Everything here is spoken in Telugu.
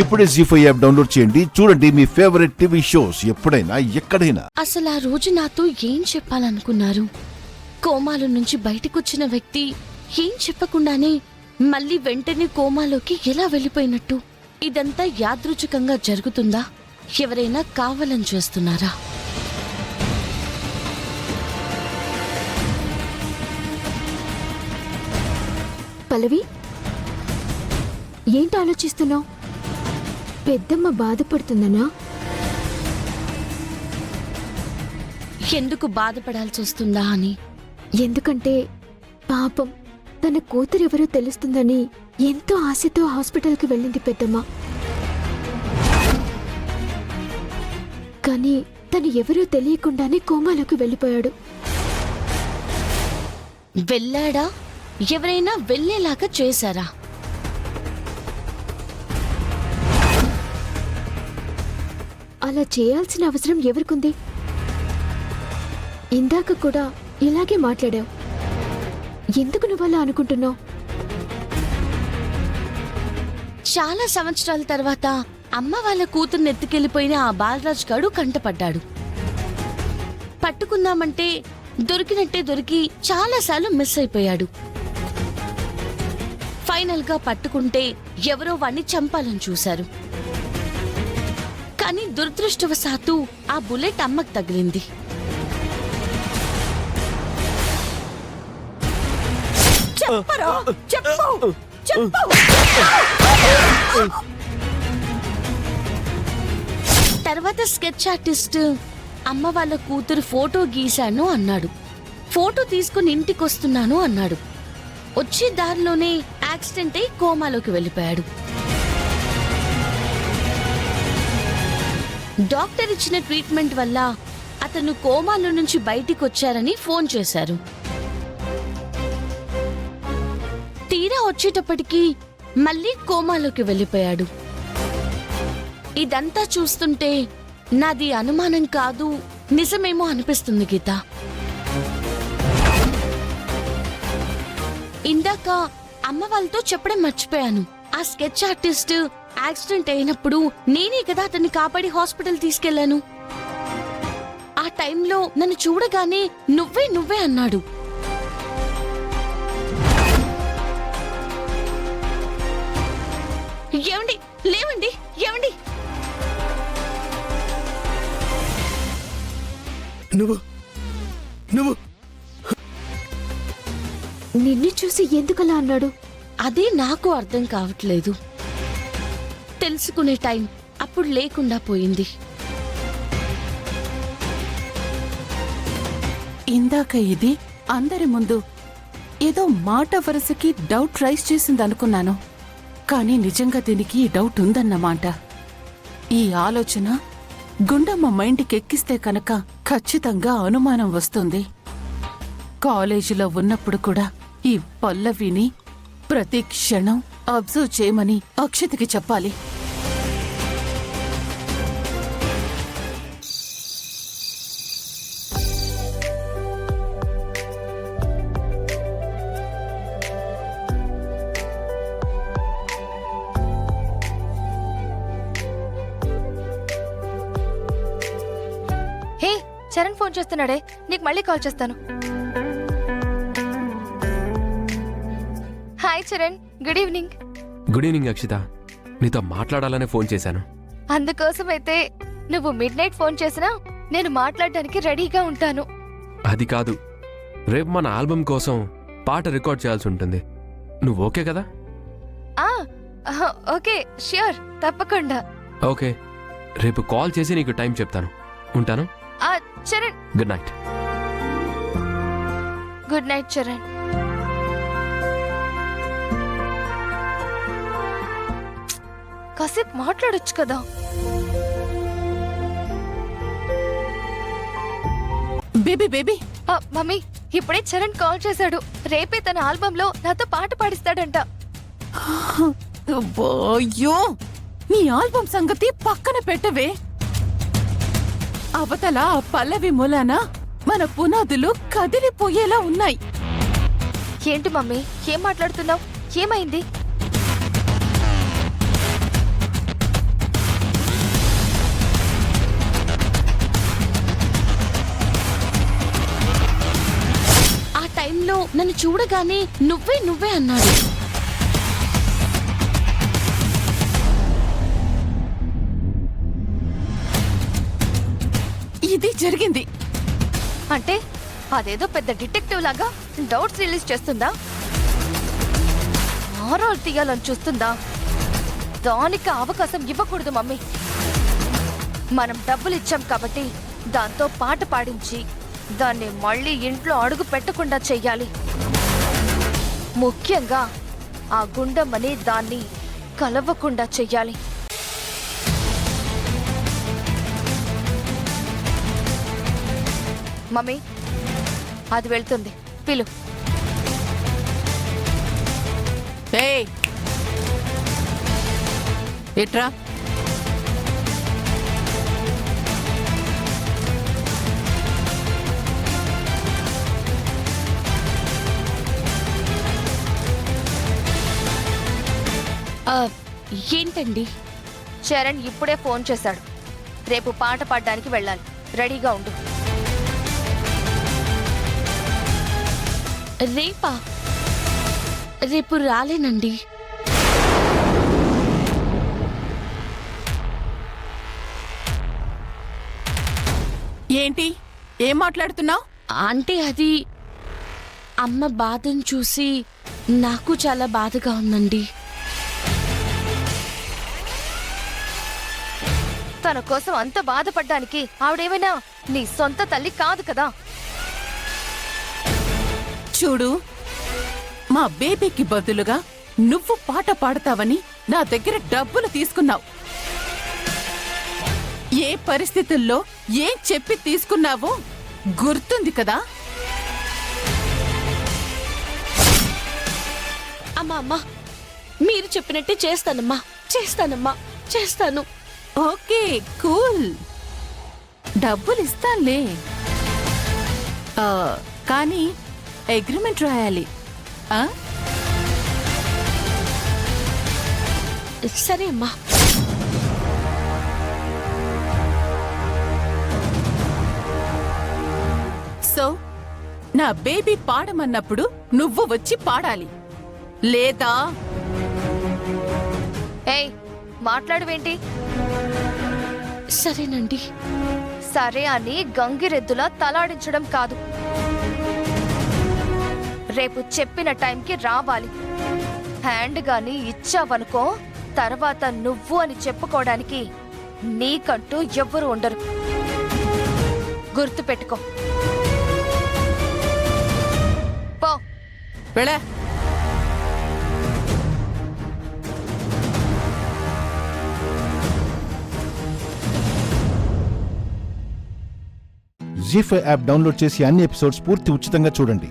ఇప్పుడే జీ5 యాప్ డౌన్లోడ్ చేయండి. చూడండి మీ ఫేవరెట్ టీవీ షోస్ ఎప్పుడైనా ఎక్కడైనా. అసలు ఆ రోజు నాతో ఏం చెప్పాలనుకున్నారు? కోమాలో నుంచి బయటకొచ్చిన వ్యక్తి ఏం చెప్పకుండానే మళ్ళీ వెంటనే కోమాలోకి ఎలా వెళ్ళిపోయినట్టు? ఇదంతా యాదృచ్ఛికంగా జరుగుతుందా? ఎవరైనా కావాలని చేస్తున్నారా? పల్లవి, ఏంటి ఆలోచిస్తున్నావు? పెద్దమ్మ బాధపడుతుందనా? ఎందుకు బాధపడాల్సి వస్తుందా అని. ఎందుకంటే పాపం తన కూతురెవరో తెలుస్తుందని ఎంతో ఆశతో హాస్పిటల్కి వెళ్ళింది పెద్దమ్మ. కానీ తను ఎవరో తెలియకుండానే కోమాలోకి వెళ్ళిపోయాడు. వెళ్ళాడా? ఎవరైనా వెళ్ళేలాగా చేశారా? అలా చేయాల్సిన అవసరం ఎవరికుంది? ఇందాక కూడా ఇలాగే మాట్లాడావు. ఎందుకు నువ్వలా అనుకుంటున్నావు? చాలా సంవత్సరాల తర్వాత అమ్మ వాళ్ళ కూతుర్ని ఎత్తుకెళ్లిపోయిన ఆ బాలరాజ్ గాడు కంటపడ్డాడు. పట్టుకుందామంటే దొరికినట్టే దొరికి చాలాసార్లు మిస్ అయిపోయాడు. ఫైనల్ గా పట్టుకుంటే ఎవరో వాణ్ణి చంపాలని చూశారు. కానీ దురదృష్టవశాత్తు ఆ బుల్లెట్ అమ్మకు తగిలింది. తర్వాత స్కెచ్ ఆర్టిస్ట్ అమ్మ వాళ్ళ కూతురు ఫోటో గీశాను అన్నాడు. ఫోటో తీసుకుని ఇంటికొస్తున్నాను అన్నాడు. వచ్చే దారిలోనే యాక్సిడెంట్ అయి కోమాలోకి వెళ్ళిపోయాడు. డాక్టర్ ఇచ్చిన ట్రీట్మెంట్ వల్ల అతను కోమాలో నుంచి బయటికి వచ్చారని ఫోన్ చేశారు. తీరా వచ్చేటప్పటికి మళ్ళీ కోమాలోకి వెళ్ళిపోయాడు. ఇదంతా చూస్తుంటే నాది అనుమానం కాదు, నిజమేమో అనిపిస్తుంది గీత. ఇందాక అమ్మ వాళ్ళతో చెప్పడం మర్చిపోయాను. ఆ స్కెచ్ ఆర్టిస్ట్ యాక్సిడెంట్ అయినప్పుడు నేనే కదా అతన్ని కాపాడి హాస్పిటల్ తీసుకెళ్లాను. ఆ టైంలో నన్ను చూడగానే నువ్వే నువ్వే అన్నాడు. ఏమండి, లేవండి, ఏమండి? నువ్వు నిన్ను చూసి ఎందుకలా అన్నాడు? అదే నాకు అర్థం కావట్లేదు. తెలుసుకునే టైం అప్పుడు లేకుండా పోయింది. ఇందాక ఇది అందరి ముందు ఏదో మాట వరుసకి డౌట్ రైజ్ చేసిందనుకున్నాను. కానీ నిజంగా దీనికి డౌట్ ఉందన్నమాట. ఈ ఆలోచన గుండమ్మ మైండ్కి ఎక్కిస్తే కనుక ఖచ్చితంగా అనుమానం వస్తుంది. కాలేజీలో ఉన్నప్పుడు కూడా ఈ పల్లవిని ప్రతి క్షణం అబ్జర్వ్ చేయమని అక్షతకి చెప్పాలి. హే, చరణ్ ఫోన్ చేస్తున్నాడే, నీకు మళ్ళీ కాల్ చేస్తాను. Hi Charan, good evening. Good evening Akshita, నీతో మాట్లాడాలనే ఫోన్ చేశాను. అందుకోసమైతే నువ్వు మిడ్ నైట్ ఫోన్ చేసినా నేను మాట్లాడడానికి రెడీగా ఉంటాను. అది కాదు, రేపు మన ఆల్బమ్ కోసం పాట రికార్డ్ చేయాల్సి ఉంటుంది. నువ్వు ఓకే కదా? ఓకే, ష్యూర్, తప్పకుండా. ఓకే, రేపు కాల్ చేసి నీకు టైం చెప్తాను. ఉంటాను. Charan, good night. Good night Charan. కాసేపు మాట్లాడొచ్చు కదా. బేబీ మమ్మీ, ఇప్పుడే చరణ్ కాల్ చేశాడు. రేపే తన ఆల్బమ్ లో నాతో పాట పాడిస్తాడంట. అయ్యో, నీ ఆల్బమ్ సంగతి పక్కన పెట్టవే. అవతల పల్లవి మూలాన మన పునాదులు కదిలిపోయేలా ఉన్నాయి. ఏంటి మమ్మీ, ఏం మాట్లాడుతున్నావు? ఏమైంది? చూడగానే నువ్వే అన్నాడు. ఇది జరిగింది. అంటే అదేదో పెద్ద డిటెక్టివ్ లాగా డౌట్స్ రిలీజ్ చేస్తుందా? ఆరోలు తీయాలని చూస్తుందా? దానికి అవకాశం ఇవ్వకూడదు మమ్మీ. మనం డబ్బులు ఇచ్చాం కాబట్టి దాంతో పాట పాడించి దాన్ని మళ్ళీ ఇంట్లో అడుగు పెట్టకుండా చెయ్యాలి. ముఖ్యంగా ఆ గుండమ్మని దాన్ని కలవకుండా చెయ్యాలి. మమ్మీ, అది వెళ్తుంది, పిలు. ఏయ్, ఎట్రా? ఏంటండి? చరణ్ ఇప్పుడే ఫోన్ చేశాడు. రేపు పాట పాడడానికి వెళ్ళాలి, రెడీగా ఉండు. రేపా? రేపు రాలేనండి. ఏంటి, ఏం మాట్లాడుతున్నావు? అంటే అది అమ్మ బాధను చూసి నాకు చాలా బాధగా ఉందండి. తన కోసం అంత బాధపడ్డానికి ఆవిడేమైనా నీ సొంత తల్లి కాదు కదా. చూడు, మా బేబీకి బదులుగా నువ్వు పాట పాడతావని నా దగ్గర డబ్బులు తీసుకున్నావు. ఏ పరిస్థితుల్లో ఏం చెప్పి తీసుకున్నావో గుర్తుంది కదా? అమ్మా, మీరు చెప్పినట్టే చేస్తాను. Okay, cool. డబ్బులు ఇస్తానులే, కానీ అగ్రిమెంట్ రాయాలి. సరే అమ్మా. సో నా బేబీ పాడమన్నప్పుడు నువ్వు వచ్చి పాడాలి, లేదా? ఏయ్, మాట్లాడువేంటి? సరేనండి. సరే అని గంగిరెద్దులా తలాడించడం కాదు. రేపు చెప్పిన టైంకి రావాలి. హ్యాండ్ గాని ఇచ్చావనుకో, తర్వాత నువ్వు అని చెప్పుకోవడానికి నీకంటూ ఎవ్వరూ ఉండరు. గుర్తుపెట్టుకో. పో. వెళ్ళ. జీ5 యాప్ డౌన్లోడ్ చేసి అన్ని ఎపిసోడ్స్ పూర్తి ఉచితంగా చూడండి.